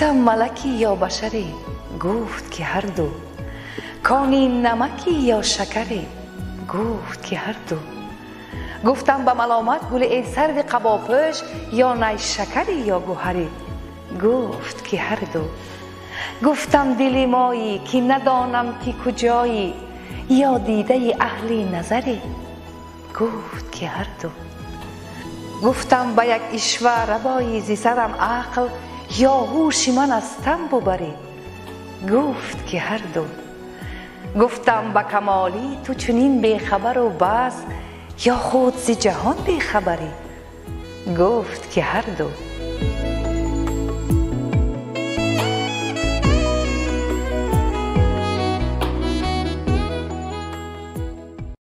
گفتم ملکی یا بشری؟ گفت که هر دو. کانی نمکی یا شکری؟ گفت که هر دو. گفتم به ملامت گل ای سرو قباپوش، یا نیشکری یا گوهری؟ گفت که هر دو. گفتم دل مایی که ندانم که کجایی، یا دیده اهل نظری؟ گفت که هر دو. گفتم به یک اشوه ربایی ز سرم عقل، یا هوش من از تن ببری؟ گفت که هر دو. گفتم به کمالی تو چنین بیخبر و بس، یا خود ز جهان بیخبری؟ گفت که هر دو.